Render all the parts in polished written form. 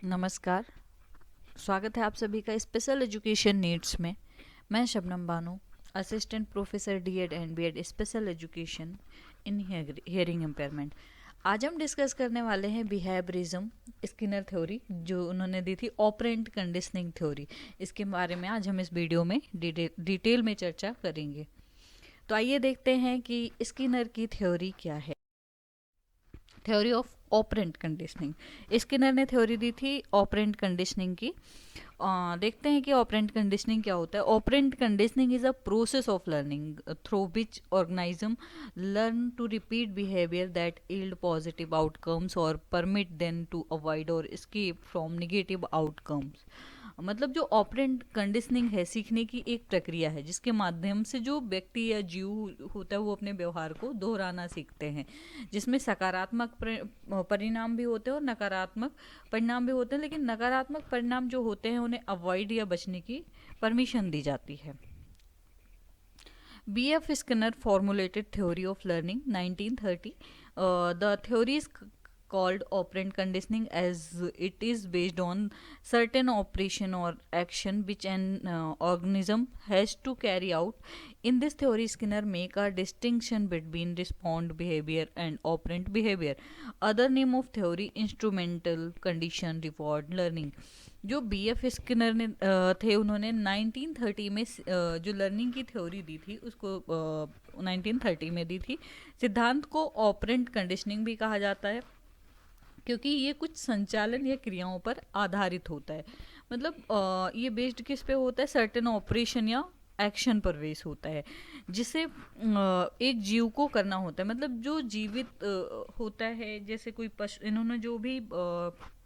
नमस्कार। स्वागत है आप सभी का स्पेशल एजुकेशन नीड्स में। मैं Shabnam Bano, assistant professor DEd and BEd special education in hearing impairment. आज हम डिस्कस करने वाले हैं बिहेवियरिज्म स्किनर थ्योरी, जो उन्होंने दी थी ऑपरेंट कंडीशनिंग थ्योरी। इसके बारे में आज हम इस वीडियो में डिटेल में चर्चा करेंगे। तो आइए देखते हैं कि स्किनर की थ्योरी क्या है। Theory of operant conditioning. Skinner ने थ्योरी दी थी ऑपरेंट कंडीशनिंग की। देखते हैं कि ऑपरेंट कंडीशनिंग क्या होता है। Operant conditioning is a process of learning through which organism learn to repeat behaviour that yield positive outcomes और परमिट देम टू अवॉइड और एस्केप फ्रॉम नेगेटिव आउटकम्स। मतलब जो ऑपरेंट कंडीशनिंग है, सीखने की एक प्रक्रिया है जिसके माध्यम से जो व्यक्ति या जीव होता है वो अपने व्यवहार को दोहराना सीखते हैं, जिसमें सकारात्मक परिणाम भी होते हैं और नकारात्मक परिणाम भी होते हैं। लेकिन नकारात्मक परिणाम जो होते हैं उन्हें अवॉइड या बचने की परमिशन दी जाती है। B.F. Skinner formulated theory of learning 1930. The theory is called operant conditioning as it is based on certain operation or action which an organism has to carry out. In this theory, Skinner make a distinction between response behavior and operant behavior. Other name of theory instrumental condition reward learning. जो B.F. Skinner ने थे, उन्होंने 1930 में जो learning की theory दी थी उसको 1930 में दी थी। सिद्धांत को ऑपरेंट कंडीशनिंग भी कहा जाता है क्योंकि ये कुछ संचालन या क्रियाओं पर आधारित होता है। मतलब ये बेस्ड किस पे होता है? सर्टेन ऑपरेशन या एक्शन पर बेस होता है जिसे एक जीव को करना होता है। मतलब जो जीवित होता है, जैसे कोई पशु, इन्होंने जो भी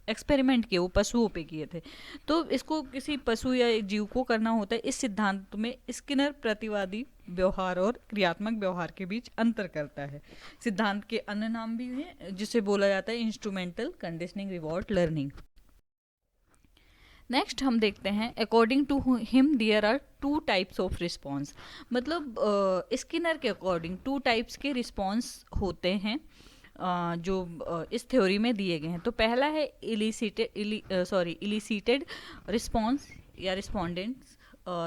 एक्सपेरिमेंट किए वो पशुओं पे किए थे, तो इसको किसी पशु या एक जीव को करना होता है। इस सिद्धांत में स्किनर प्रतिवादी व्यवहार और क्रियात्मक व्यवहार के बीच अंतर करता है। सिद्धांत के अन्य नाम भी हैं जिसे बोला जाता है instrumental conditioning reward learning. Next हम देखते हैं, according to him there are two types of response. मतलब स्किनर के अकॉर्डिंग टू टाइप्स के रिस्पॉन्स होते हैं जो इस थ्योरी में दिए गए हैं। तो पहला है इलिसिटेड रिस्पॉन्स या रिस्पोंडेंट्स।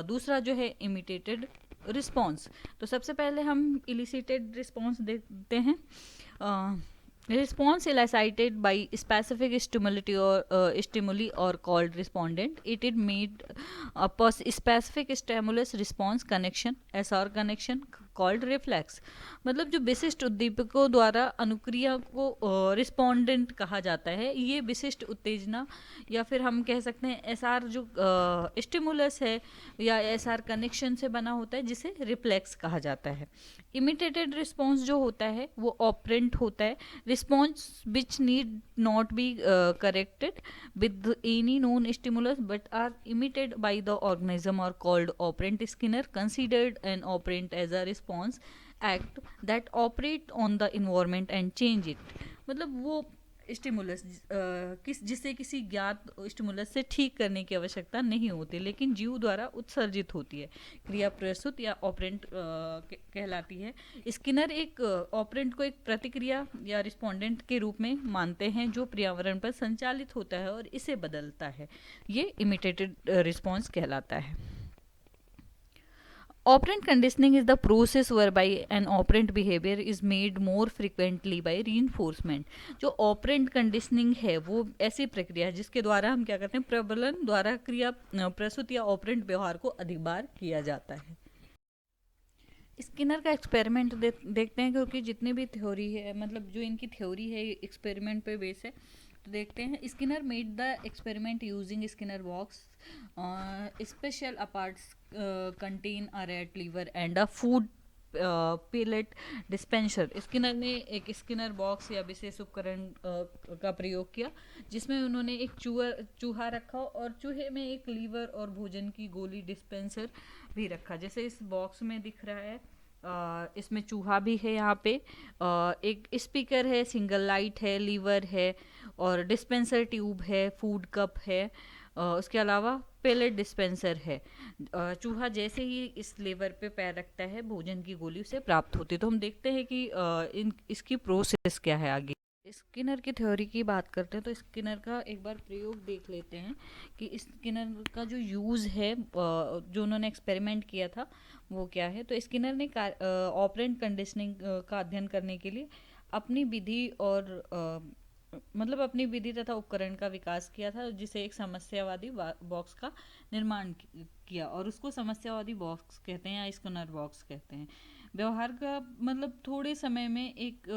दूसरा जो है इमिटेटेड रिस्पॉन्स। तो सबसे पहले हम इलिसिटेड रिस्पॉन्स देखते हैं। Response elicited by specific stimuli or called respondent. It made a specific stimulus response connection, SR connection called reflex. मतलब जो विशिष्ट उद्दीपकों द्वारा अनुक्रिया को रिस्पोंडेंट कहा जाता है। ये विशिष्ट उत्तेजना या फिर हम कह सकते हैं एसआर जो स्टिमुलस है या एसआर कनेक्शन से बना होता है, जिसे रिफ्लेक्स कहा जाता है। इमिटेटेड रिस्पॉन्स जो होता है वो ऑपरेंट होता है। Response which need not be corrected with any known stimulus but are emitted by the organism और called operant. Skinner considered an operant as a response act that operate on the environment and change it. मतलब वो stimulus जिससे किसी ज्ञात stimulus से ठीक करने की आवश्यकता नहीं होती, लेकिन जीव द्वारा उत्सर्जित होती है। क्रिया प्रस्तुत या ऑपरेंट कहलाती है। स्किनर एक ऑपरेंट को एक प्रतिक्रिया या रिस्पोंडेंट के रूप में मानते हैं जो पर्यावरण पर संचालित होता है और इसे बदलता है। ये इमिटेटेड रिस्पॉन्स कहलाता है। Operant conditioning is the process whereby an operant behavior is made more frequently by reinforcement. जो operant conditioning है वो ऐसी प्रक्रिया है जिसके द्वारा हम क्या करते हैं, प्रबलन द्वारा क्रिया प्रस्तुत या operant व्यवहार को अधिक बार किया जाता है। स्किनर का एक्सपेरिमेंट देखते हैं, क्योंकि जितनी भी थ्योरी है, मतलब जो इनकी थ्योरी है एक्सपेरिमेंट पे बेस है। तो देखते हैं, Skinner made the experiment using Skinner box. Special apparatus contain a rat lever and a food pellet dispenser. Skinner ने एक स्किनर बॉक्स या विशेष उपकरण का प्रयोग किया जिसमें उन्होंने एक चूहा रखा और चूहे में एक लीवर और भोजन की गोली डिस्पेंसर भी रखा, जैसे इस बॉक्स में दिख रहा है। इसमें चूहा भी है, यहाँ पे एक स्पीकर है, सिंगल लाइट है, लीवर है और डिस्पेंसर ट्यूब है, फूड कप है, उसके अलावा पेलेट डिस्पेंसर है। चूहा जैसे ही इस लेवर पे पैर रखता है, भोजन की गोली उसे प्राप्त होती है। तो हम देखते हैं कि इसकी प्रोसेस क्या है आगे। स्किनर की थ्योरी की बात करते हैं तो स्किनर का एक बार प्रयोग देख लेते हैं कि स्किनर का जो यूज़ है, जो उन्होंने एक्सपेरिमेंट किया था वो क्या है। तो स्किनर ने ऑपरेंट कंडीशनिंग का अध्ययन करने के लिए अपनी विधि और मतलब अपनी विधि तथा उपकरण का विकास किया था, जिसे एक समस्यावादी बॉक्स का निर्माण किया, और उसको समस्यावादी बॉक्स कहते हैं या स्किनर बॉक्स कहते हैं। व्यवहार का मतलब थोड़े समय में एक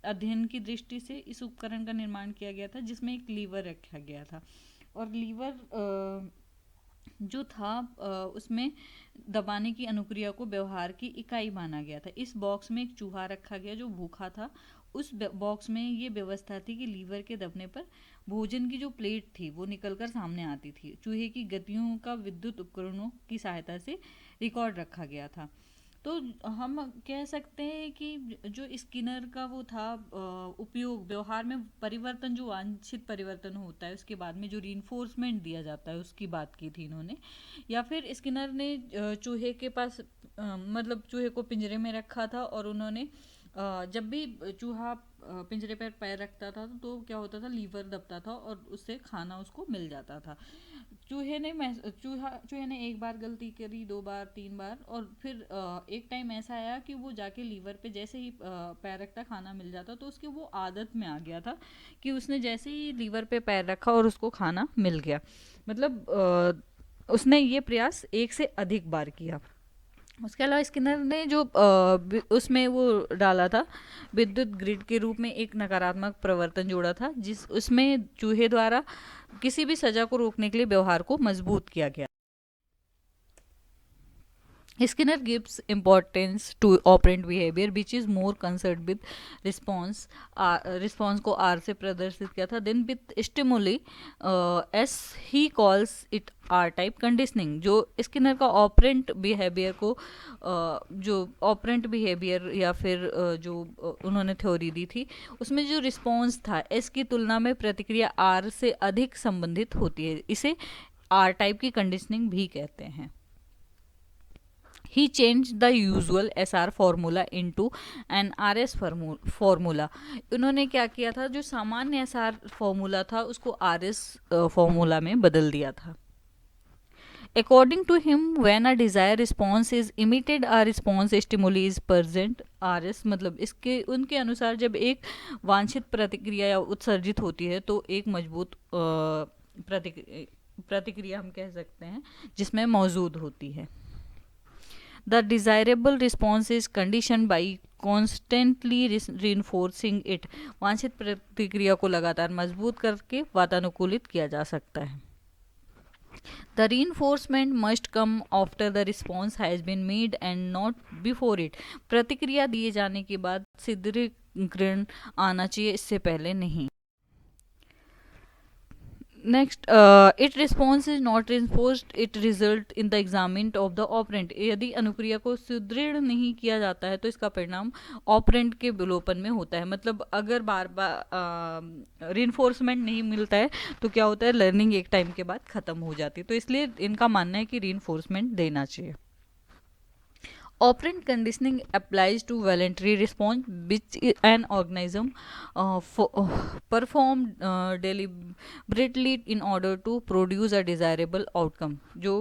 अध्ययन की दृष्टि से इस उपकरण का निर्माण किया गया था, जिसमें एक लीवर रखा गया था, और लीवर जो था उसमें दबाने की अनुक्रिया को व्यवहार की इकाई माना गया था। इस बॉक्स में एक चूहा रखा गया जो भूखा था। उस बॉक्स में ये व्यवस्था थी कि लीवर के दबने पर भोजन की जो प्लेट थी वो निकलकर सामने आती थी। चूहे की गतियों का विद्युत उपकरणों की सहायता से रिकॉर्ड रखा गया था। तो हम कह सकते हैं कि जो स्किनर का वो था उपयोग, व्यवहार में परिवर्तन, जो वांछित परिवर्तन होता है उसके बाद में जो रीइंफोर्समेंट दिया जाता है उसकी बात की थी इन्होंने। या फिर स्किनर ने चूहे के पास मतलब चूहे को पिंजरे में रखा था, और उन्होंने जब भी चूहा पिंजरे पर पैर रखता था तो क्या होता था, लीवर दबता था और उससे खाना उसको मिल जाता था। चूहे ने एक बार गलती करी, 2 बार, 3 बार, और फिर एक टाइम ऐसा आया कि वो जाके लीवर पे जैसे ही पैर रखता खाना मिल जाता, तो उसके वो आदत में आ गया था कि उसने जैसे ही लीवर पे पैर रखा और उसको खाना मिल गया। मतलब उसने ये प्रयास एक से अधिक बार किया। उसके अलावा स्किनर ने जो उसमें वो डाला था, विद्युत ग्रिड के रूप में एक नकारात्मक प्रवर्तन जोड़ा था, जिस उसमें चूहे द्वारा किसी भी सजा को रोकने के लिए व्यवहार को मजबूत किया गया। Skinner gives importance to operant behavior which is more concerned with response. Response को R से प्रदर्शित किया था। Then with stimuli, S he calls it R type conditioning। जो स्किनर का ऑपरेंट बिहेवियर को जो ऑपरेंट बिहेवियर या फिर जो उन्होंने थ्योरी दी थी उसमें जो रिस्पॉन्स था एस की तुलना में प्रतिक्रिया आर से अधिक संबंधित होती है, इसे आर टाइप की कंडीशनिंग भी कहते हैं। He changed the usual SR formula into an RS formula। उन्होंने क्या किया था, जो सामान्य SR फॉर्मूला था उसको RS फॉर्मूला में बदल दिया था। According to him, when a desired response is emitted, a response stimuli is present। RS मतलब इसके उनके अनुसार जब एक वांछित प्रतिक्रिया या उत्सर्जित होती है तो एक मजबूत प्रतिक्रिया हम कह सकते हैं जिसमें मौजूद होती है। The desirable response is conditioned by constantly reinforcing it। वांछित प्रतिक्रिया को लगातार मजबूत करके वातानुकूलित किया जा सकता है। The reinforcement must come after the response has been made and not before it। प्रतिक्रिया दिए जाने के बाद सुदृढ़ीकरण आना चाहिए, इससे पहले नहीं। Next, it response is not reinforced, it result in the examined of the operant। यदि अनुक्रिया को सुदृढ़ नहीं किया जाता है तो इसका परिणाम ऑपरेंट के विलोपन में होता है। मतलब अगर बार बार रिइंफोर्समेंट नहीं मिलता है तो क्या होता है, लर्निंग एक टाइम के बाद ख़त्म हो जाती है। तो इसलिए इनका मानना है कि रिइंफोर्समेंट देना चाहिए। Operant conditioning applies to voluntary response which an organism perform deliberately in order to produce a desirable outcome। जो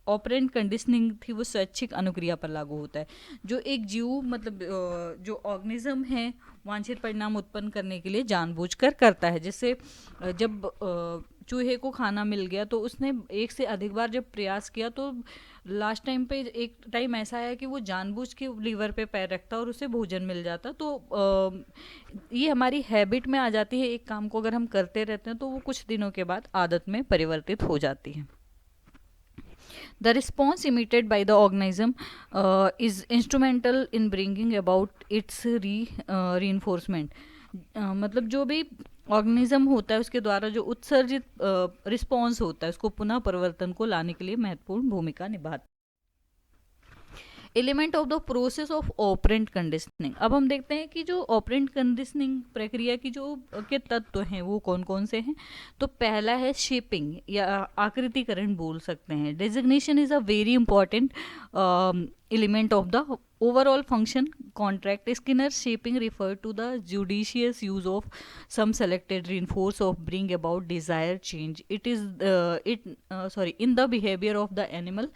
ऑपरेंट कंडीशनिंग थी वो स्वैच्छिक अनुक्रिया पर लागू होता है। जो एक जीव मतलब जो ऑर्गेनिज्म है वांछित परिणाम उत्पन्न करने के लिए जानबूझकर करता है। जैसे जब चूहे को खाना मिल गया तो उसने एक से अधिक बार जब प्रयास किया तो लास्ट टाइम पे एक टाइम ऐसा है कि वो जानबूझ के लीवर पे पैर रखता और उसे भोजन मिल जाता। तो ये हमारी हैबिट में आ जाती है। एक काम को अगर हम करते रहते हैं तो वो कुछ दिनों के बाद आदत में परिवर्तित हो जाती है। The response emitted by the organism is instrumental in bringing about its reinforcement। मतलब जो भी ऑर्गेनिज्म होता है उसके द्वारा जो उत्सर्जित रिस्पॉन्स होता है उसको पुनः परिवर्तन को लाने के लिए महत्वपूर्ण भूमिका निभाता है। Element of the process of operant conditioning. अब हम देखते हैं कि जो ऑपरेंट कंडीशनिंग प्रक्रिया की जो के तत्व हैं वो कौन कौन से हैं। तो पहला है शेपिंग या आकृतिकरण बोल सकते हैं। Designation is a very important element of the overall function contract. Skinner's shaping referred to the judicious use of some selected reinforce of bring about desired change. It is in the behavior of the animal.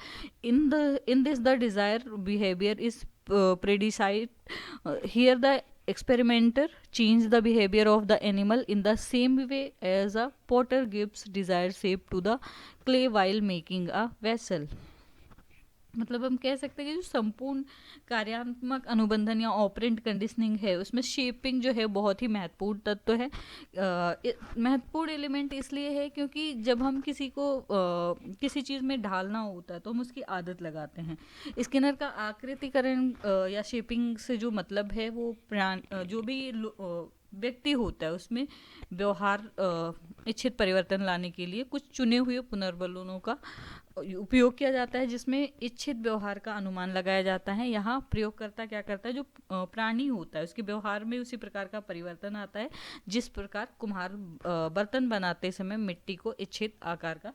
In this the desired behavior is predicted. Here the experimenter changed the behavior of the animal in the same way as a potter gives desired shape to the clay while making a vessel. मतलब हम कह सकते हैं कि जो संपूर्ण कार्यात्मक अनुबंधन या ऑपरेंट कंडीशनिंग है उसमें शेपिंग जो है बहुत ही महत्वपूर्ण तत्व है। महत्वपूर्ण एलिमेंट इसलिए है क्योंकि जब हम किसी को किसी चीज़ में ढालना होता है तो हम उसकी आदत लगाते हैं। स्किनर का आकृतिकरण या शेपिंग से जो मतलब है वो जो भी व्यक्ति होता है उसमें व्यवहार इच्छित परिवर्तन लाने के लिए कुछ चुने हुए पुनर्वलोनों का उपयोग किया जाता है जिसमें इच्छित व्यवहार का अनुमान लगाया जाता है। यहाँ प्रयोगकर्ता क्या करता है, जो प्राणी होता है उसके व्यवहार में उसी प्रकार का परिवर्तन आता है जिस प्रकार कुम्हार बर्तन बनाते समय मिट्टी को इच्छित आकार का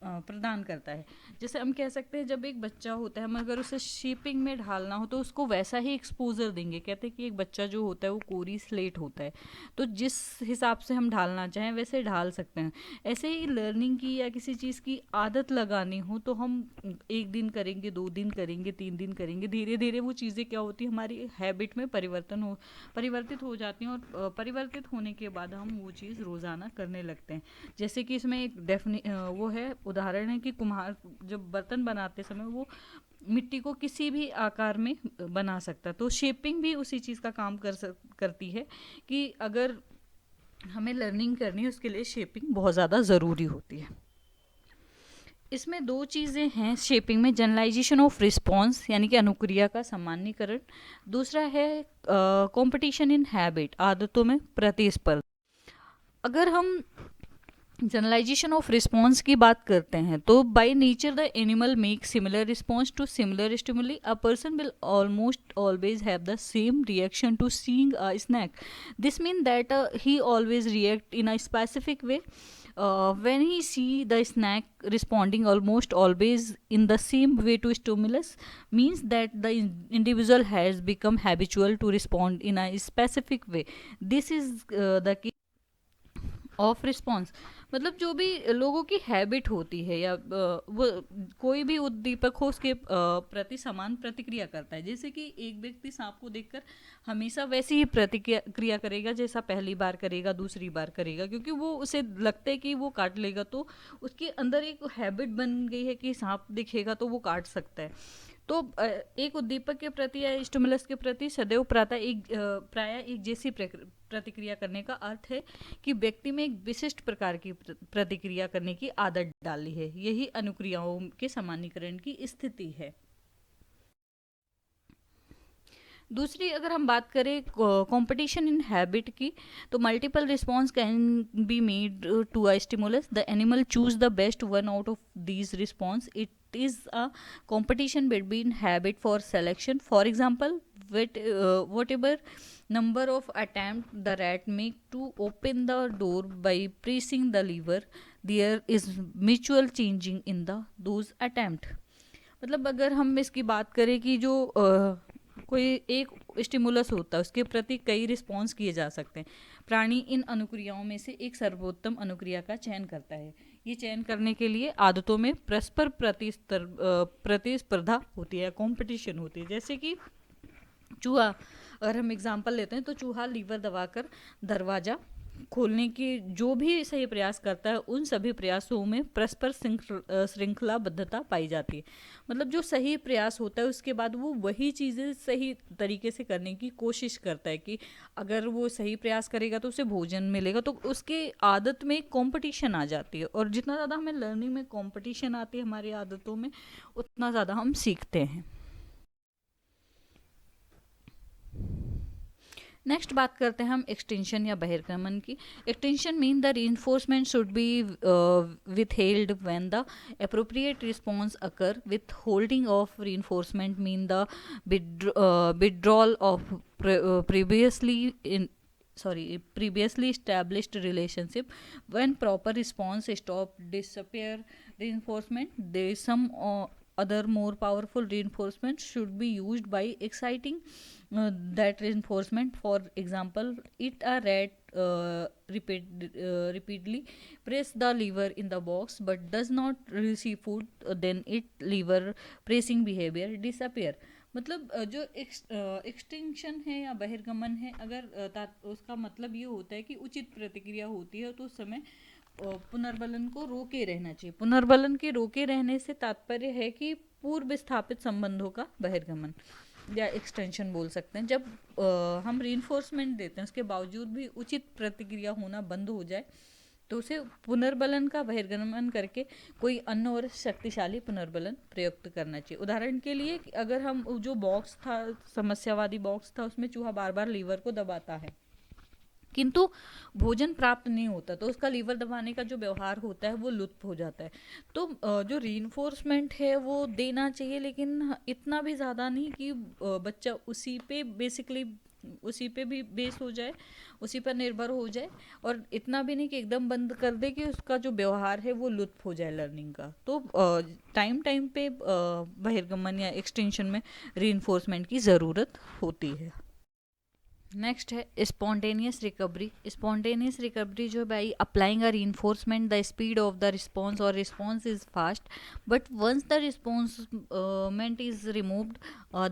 प्रदान करता है। जैसे हम कह सकते हैं जब एक बच्चा होता है हम अगर उसे शेपिंग में ढालना हो तो उसको वैसा ही एक्सपोजर देंगे। कहते हैं कि एक बच्चा जो होता है वो कोरी स्लेट होता है, तो जिस हिसाब से हम ढालना चाहें वैसे ढाल सकते हैं। ऐसे ही लर्निंग की या किसी चीज़ की आदत लगानी हो तो हम 1 दिन करेंगे, 2 दिन करेंगे, 3 दिन करेंगे, धीरे धीरे वो चीज़ें क्या होती है हमारी हैबिट में परिवर्तित हो जाती हैं और परिवर्तित होने के बाद हम वो चीज़ रोज़ाना करने लगते हैं। जैसे कि इसमें एक वो है उदाहरण है कि कुम्हार जब बर्तन बनाते समय वो मिट्टी को किसी भी आकार में बना सकता है, तो शेपिंग भी उसी चीज़ का काम करती है कि अगर हमें लर्निंग करनी है उसके लिए शेपिंग बहुत ज़्यादा ज़रूरी होती है। इसमें 2 चीज़ें हैं शेपिंग में, जनरलाइजेशन ऑफ रिस्पॉन्स यानी कि अनुक्रिया का सामान्यकरण, दूसरा है कंपटीशन इन हैबिट आदतों में प्रतिस्पर्धा। अगर हम जनरलाइजेशन ऑफ रिस्पॉन्स की बात करते हैं तो by nature the animal make similar response to similar stimuli. A person will almost always have the same reaction to seeing a snack. This mean that he always react in a specific way when he see the snack responding almost always in the same way to stimulus means that the individual has become habitual to respond in a specific way. This is the case of response. मतलब जो भी लोगों की habit होती है या वो कोई भी उद्दीपक हो उसके प्रति समान प्रतिक्रिया करता है। जैसे कि एक व्यक्ति सांप को देखकर हमेशा वैसी ही प्रतिक्रिया करेगा जैसा पहली बार करेगा, दूसरी बार करेगा, क्योंकि वो उसे लगता है कि वो काट लेगा, तो उसके अंदर एक हैबिट बन गई है कि सांप दिखेगा तो वो काट सकता है। तो एक उद्दीपक के प्रति या स्टिमुलस के प्रति सदैव प्राय एक जैसी प्रतिक्रिया करने का अर्थ है कि व्यक्ति में एक विशिष्ट प्रकार की प्रतिक्रिया करने की आदत डाली है। यही अनुक्रियाओं के सामान्यीकरण की स्थिति है। दूसरी अगर हम बात करें कंपटीशन इन हैबिट की, तो multiple response can be made to a stimulus. The animal choose the best one out of these response. It is a competition between habit for selection. For example, whatever number of attempt the rat make to open the door by pressing the lever, there is mutual changing in the those attempt. मतलब अगर हम इसकी बात करें कि जो कोई एक स्टिमुलस होता है उसके प्रति कई रिस्पॉन्स किए जा सकते हैं। प्राणी इन अनुक्रियाओं में से एक सर्वोत्तम अनुक्रिया का चयन करता है। ये चयन करने के लिए आदतों में परस्पर प्रतिस्पर्धा होती है, कंपटीशन होती है। जैसे कि चूहा, अगर हम एग्जांपल लेते हैं तो चूहा लीवर दबाकर दरवाज़ा खोलने की जो भी सही प्रयास करता है उन सभी प्रयासों में परस्पर श्रृंखलाबद्धता पाई जाती है। मतलब जो सही प्रयास होता है उसके बाद वो वही चीज़ें सही तरीके से करने की कोशिश करता है कि अगर वो सही प्रयास करेगा तो उसे भोजन मिलेगा, तो उसके आदत में कंपटीशन आ जाती है। और जितना ज़्यादा हमें लर्निंग में कंपटीशन आती है हमारी आदतों में, उतना ज़्यादा हम सीखते हैं। नेक्स्ट बात करते हैं हम एक्सटेंशन या बहिर्गमन की। Extension mean the reinforcement should be withheld when the appropriate response occur. Withholding of reinforcement mean the withdrawal of previously established relationship. When proper response stop disappear reinforcement, there is some other more powerful reinforcement should be used by exciting that reinforcement. For example, eat a rat repeatedly press the lever in the box but does not receive food, then it lever pressing behavior disappear. मतलब जो extinction है या बहिर्गमन है, अगर उसका मतलब ये होता है कि उचित प्रतिक्रिया होती है तो उस समय पुनर्बलन को रोके रहना चाहिए। पुनर्बलन के रोके रहने से तात्पर्य है कि पूर्व स्थापित संबंधों का बहिर्गमन या एक्सटेंशन बोल सकते हैं। जब हम रीइंफोर्समेंट देते हैं उसके बावजूद भी उचित प्रतिक्रिया होना बंद हो जाए तो उसे पुनर्बलन का बहिर्गमन करके कोई अन्य और शक्तिशाली पुनर्बलन प्रयुक्त करना चाहिए। उदाहरण के लिए अगर हम जो बॉक्स था, समस्यावादी बॉक्स था, उसमें चूहा बार बार लीवर को दबाता है किंतु भोजन प्राप्त नहीं होता तो उसका लीवर दबाने का जो व्यवहार होता है वो लुप्त हो जाता है। तो जो रीइंफोर्समेंट है वो देना चाहिए, लेकिन इतना भी ज़्यादा नहीं कि बच्चा उसी पे बेसिकली उसी पे भी बेस हो जाए, उसी पर निर्भर हो जाए, और इतना भी नहीं कि एकदम बंद कर दे कि उसका जो व्यवहार है वो लुप्त हो जाए लर्निंग का। तो टाइम टाइम पे बहिर्गमन या एक्सटेंशन में रीइंफोर्समेंट की ज़रूरत होती है। नेक्स्ट है स्पॉन्टेनियस रिकवरी। स्पॉन्टेनियस रिकवरी जो by applying a reinforcement the speed of the response और response is fast but once the reinforcement is removed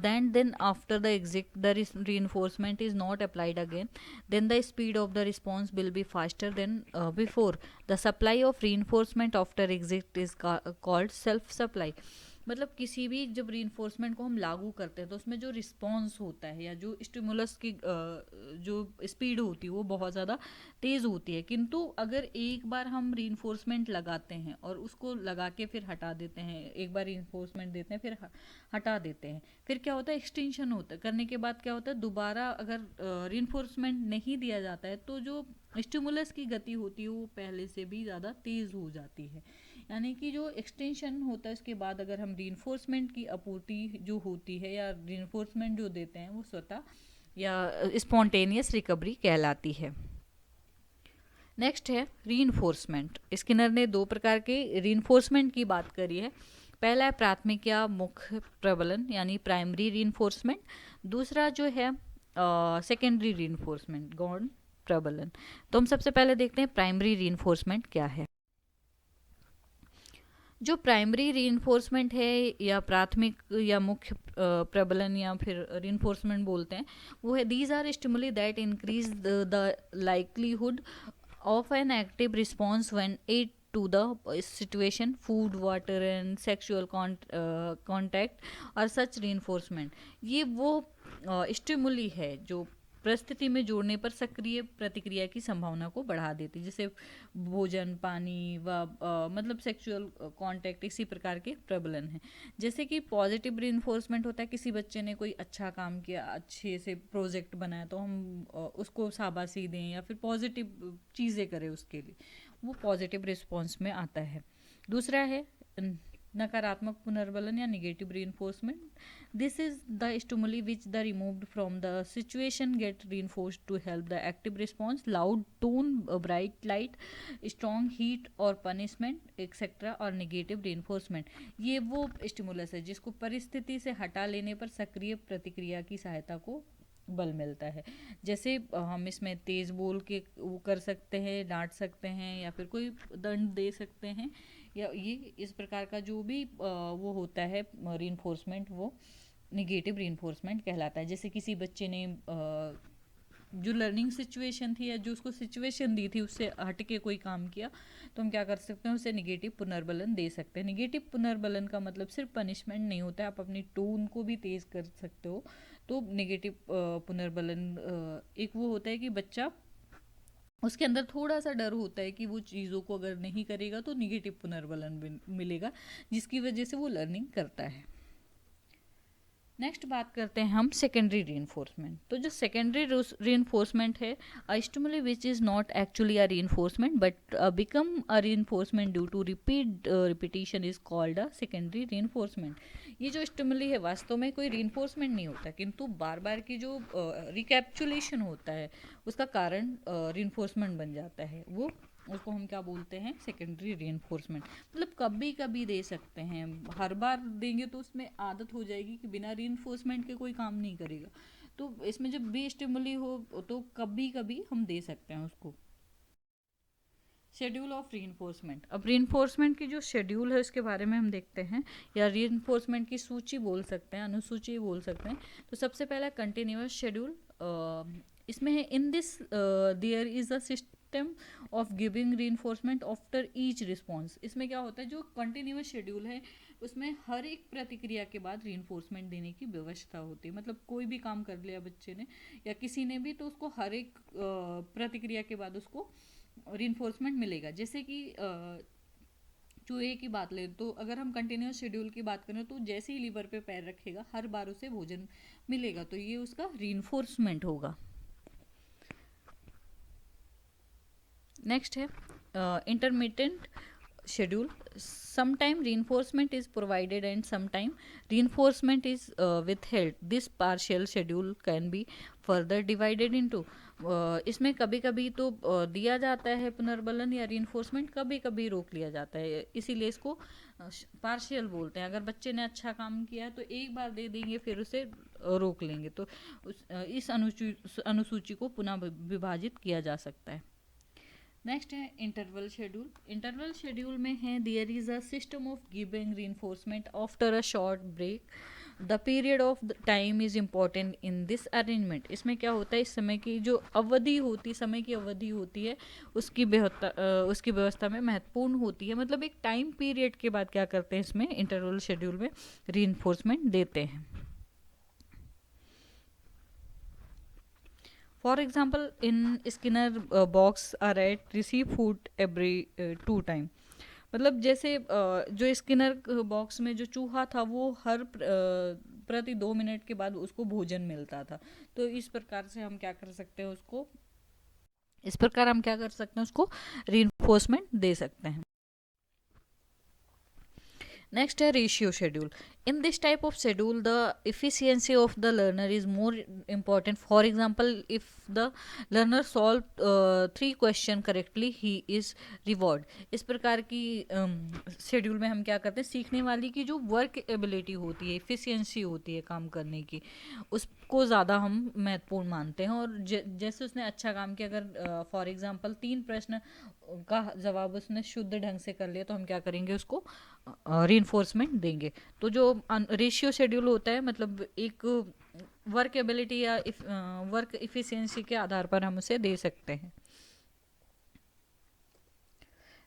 then after the exit the reinforcement is not applied again, then the speed of the response will be faster than before. The supply of reinforcement after exit is called self supply. मतलब किसी भी जब reinforcement को हम लागू करते हैं तो उसमें जो रिस्पॉन्स होता है या जो स्टिमुलस की जो स्पीड होती है वो बहुत ज़्यादा तेज़ होती है, किंतु अगर एक बार हम रीइंफोर्समेंट लगाते हैं और उसको लगा के फिर हटा देते हैं, एक बार रीइंफोर्समेंट देते हैं फिर हटा देते हैं, फिर क्या होता है एक्सटेंशन होता है। करने के बाद क्या होता है दोबारा अगर रीइंफोर्समेंट नहीं दिया जाता है तो जो स्टिमुलस की गति होती है वो पहले से भी ज़्यादा तेज़ हो जाती है। यानी कि जो एक्सटेंशन होता है उसके बाद अगर हम रीइंफोर्समेंट की आपूर्ति जो होती है या रीइंफोर्समेंट जो देते हैं वो स्वतः या स्पॉन्टेनियस रिकवरी कहलाती है। नेक्स्ट है रीइंफोर्समेंट। स्किनर ने दो प्रकार के रीइंफोर्समेंट की बात करी है। पहला है प्राथमिक या मुख्य प्रबलन यानी प्राइमरी रीइंफोर्समेंट, दूसरा जो है सेकेंडरी रीइंफोर्समेंट गौण प्रबलन। तो हम सबसे पहले देखते हैं प्राइमरी रीइंफोर्समेंट क्या है। जो प्राइमरी रीइंफोर्समेंट है या प्राथमिक या मुख्य प्रबलन या फिर रीइंफोर्समेंट बोलते हैं वो है these are stimuli that increase the likelihood of an active response when it to the situation, food, water and sexual contact और such reinforcement। ये वो स्टिमुली है जो परिस्थिति में जोड़ने पर सक्रिय प्रतिक्रिया की संभावना को बढ़ा देती, जैसे भोजन, पानी व मतलब सेक्सुअल कांटेक्ट, इसी प्रकार के प्रबलन हैं। जैसे कि पॉजिटिव रीइंफोर्समेंट होता है, किसी बच्चे ने कोई अच्छा काम किया, अच्छे से प्रोजेक्ट बनाया तो हम उसको शाबाशी दें या फिर पॉजिटिव चीज़ें करें उसके लिए, वो पॉजिटिव रिस्पॉन्स में आता है। दूसरा है नकारात्मक पुनर्बलन या negative reinforcement. This is the stimuli which the removed from the situation get reinforced to help the active response, loud tone, bright light, strong heat और पनिशमेंट एक्सेट्रा। और नेगेटिव रीइंफोर्समेंट ये वो स्टिमुलस है जिसको परिस्थिति से हटा लेने पर सक्रिय प्रतिक्रिया की सहायता को बल मिलता है। जैसे हम इसमें तेज़ बोल के वो कर सकते हैं, डांट सकते हैं या फिर कोई दंड दे सकते हैं, या ये इस प्रकार का जो भी वो होता है रीइंफोर्समेंट वो नेगेटिव रीइंफोर्समेंट कहलाता है। जैसे किसी बच्चे ने जो लर्निंग सिचुएशन थी या जो उसको सिचुएशन दी थी उससे हट के कोई काम किया तो हम क्या कर सकते हैं, उसे नेगेटिव पुनर्बलन दे सकते हैं। नेगेटिव पुनर्बलन का मतलब सिर्फ पनिशमेंट नहीं होता है, आप अपनी टोन को भी तेज़ कर सकते हो। तो नेगेटिव पुनर्बलन एक वो होता है कि बच्चा उसके अंदर थोड़ा सा डर होता है कि वो चीज़ों को अगर नहीं करेगा तो नेगेटिव पुनर्बलन मिलेगा, जिसकी वजह से वो लर्निंग करता है। नेक्स्ट बात करते हैं हम सेकेंडरी रीइंफोर्समेंट। तो जो सेकेंडरी रीइंफोर्समेंट है, a stimuli which is not actually a reinforcement but become a reinforcement due to repetition is called a secondary reinforcement. ये जो स्टिमुली है वास्तव में कोई रीइंफोर्समेंट नहीं होता, किंतु बार बार की जो रिकैप्चुलेशन होता है उसका कारण रीइंफोर्समेंट बन जाता है, वो उसको हम क्या बोलते हैं, सेकेंडरी रीइंफोर्समेंट। मतलब कभी कभी दे सकते हैं, हर बार देंगे तो उसमें आदत हो जाएगी कि बिना रीइंफोर्समेंट के कोई काम नहीं करेगा। तो इसमें जब बी स्टिमुली हो तो कभी कभी हम दे सकते हैं उसको। Schedule of reinforcement. अब रीइंफोर्समेंट की जो शेड्यूल है उसके बारे में हम देखते हैं, या रीइंफोर्समेंट की सूची बोल सकते हैं, अनुसूची बोल सकते हैं। तो सबसे पहला कंटिन्यूअस शेड्यूल, इसमें है in this there is a system of giving reinforcement after each response. इसमें क्या होता है, जो कंटिन्यूअस शेड्यूल है उसमें हर एक प्रतिक्रिया के बाद रीइंफोर्समेंट देने की व्यवस्था होती है। मतलब कोई भी काम कर लिया बच्चे ने या किसी ने भी, तो उसको हर एक प्रतिक्रिया के बाद उसको रीइंफोर्समेंट मिलेगा। जैसे कि चूहे की बात लें तो अगर हम कंटिन्यूस शेड्यूल की बात करें तो जैसे ही लीवर पे पैर रखेगा हर बार उसे भोजन मिलेगा, तो ये उसका रीइंफोर्समेंट होगा। नेक्स्ट है intermittent schedule. Sometime reinforcement is provided and sometime reinforcement is withheld. This partial schedule can be further divided into इसमें कभी कभी तो दिया जाता है पुनर्बलन या रीइंफोर्समेंट, कभी कभी रोक लिया जाता है, इसीलिए इसको पार्शियल बोलते हैं। अगर बच्चे ने अच्छा काम किया तो एक बार दे देंगे, फिर उसे रोक लेंगे, तो इस अनुसूची को पुनः विभाजित किया जा सकता है। नेक्स्ट है इंटरवल शेड्यूल। इंटरवल शेड्यूल में है there is a system of giving reinforcement after a short break. The period of the time is important in this arrangement. इसमें क्या होता है, इस समय की जो अवधि होती, समय की अवधि होती है उसकी व्यवस्था में महत्वपूर्ण होती है। मतलब एक टाइम पीरियड के बाद क्या करते हैं, इसमें इंटरवल शेड्यूल में रीइंफोर्समेंट देते हैं। For example, in Skinner box a rat receive food every 2 time। मतलब जैसे जो स्किनर बॉक्स में जो चूहा था वो हर प्रति 2 मिनट के बाद उसको भोजन मिलता था। तो इस प्रकार से हम क्या कर सकते हैं उसको, इस प्रकार हम क्या कर सकते हैं उसको रीइंफोर्समेंट दे सकते हैं। नेक्स्ट है ratio schedule. In this type of schedule the efficiency of the learner is more important. For example, if the learner solve 3 question correctly, he is reward। इस प्रकार की शेड्यूल में हम क्या करते हैं, सीखने वाली की जो वर्क एबिलिटी होती है, एफिशिएंसी होती है काम करने की, उसको ज़्यादा हम महत्वपूर्ण मानते हैं। और जैसे उसने अच्छा काम किया, अगर फॉर एग्जांपल 3 प्रश्न का जवाब उसने शुद्ध ढंग से कर लिया, तो हम क्या करेंगे, उसको रीइंफोर्समेंट देंगे। तो जो रेशियो शेड्यूल होता है, मतलब एक वर्क एबिलिटी या वर्क इफिशिएंसी के आधार पर हम उसे दे सकते हैं।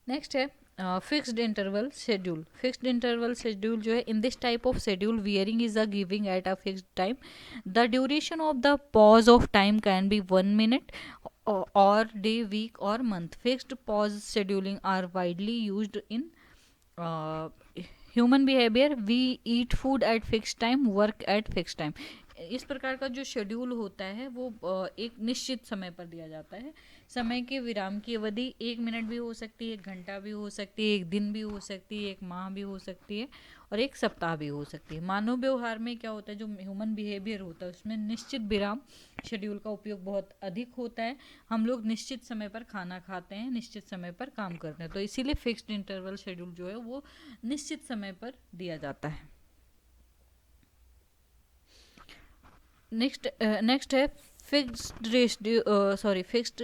नेक्स्ट है fixed interval schedule. Fixed interval schedule जो है, in this type of schedule wearing is a giving at a fixed time. The duration of the pause of time can be 1 minute or day, week or month. Fixed pause scheduling are widely used in human behavior. We eat food at fixed time, work at fixed time। इस प्रकार का जो schedule होता है वो एक निश्चित समय पर दिया जाता है। समय के विराम की अवधि 1 मिनट भी हो सकती है, 1 घंटा भी हो सकती है, 1 दिन भी हो सकती है, 1 माह भी हो सकती है और 1 सप्ताह भी हो सकती है। मानव व्यवहार में क्या होता है, जो ह्यूमन बिहेवियर होता है उसमें निश्चित विराम शेड्यूल का उपयोग बहुत अधिक होता है। हम लोग निश्चित समय पर खाना खाते हैं, निश्चित समय पर काम करते हैं, तो इसीलिए फिक्स्ड इंटरवल शेड्यूल जो है वो निश्चित समय पर दिया जाता है। नेक्स्ट है fixed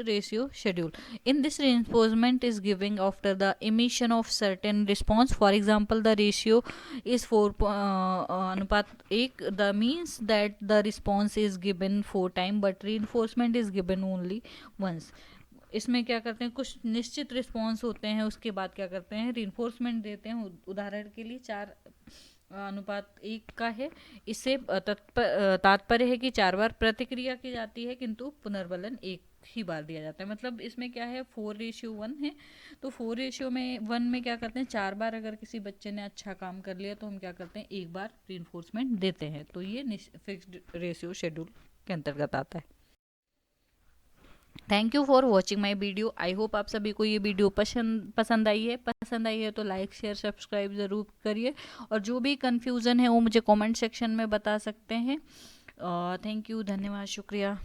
ratio schedule. In this, reinforcement is given after the emission of certain response. For example, the ratio is 4:1. The means that the response is given 4 times but reinforcement is given only once। इसमें क्या करते हैं, कुछ निश्चित response होते हैं, उसके बाद क्या करते हैं, रीइंफोर्समेंट देते हैं। उदाहरण के लिए 4:1 का है। इससे तात्पर्य है कि 4 बार प्रतिक्रिया की जाती है किंतु पुनर्बलन 1 ही बार दिया जाता है। मतलब इसमें क्या है, 4:1 है। तो 4:1 में क्या करते हैं, 4 बार अगर किसी बच्चे ने अच्छा काम कर लिया तो हम क्या करते हैं, 1 बार रीइंफोर्समेंट देते हैं। तो ये फिक्स्ड रेशियो शेड्यूल के अंतर्गत आता है। Thank you for watching my video. I hope आप सभी को ये वीडियो पसंद आई है तो लाइक शेयर सब्सक्राइब ज़रूर करिए, और जो भी कन्फ्यूज़न है वो मुझे कमेंट सेक्शन में बता सकते हैं। थैंक यू, धन्यवाद, शुक्रिया।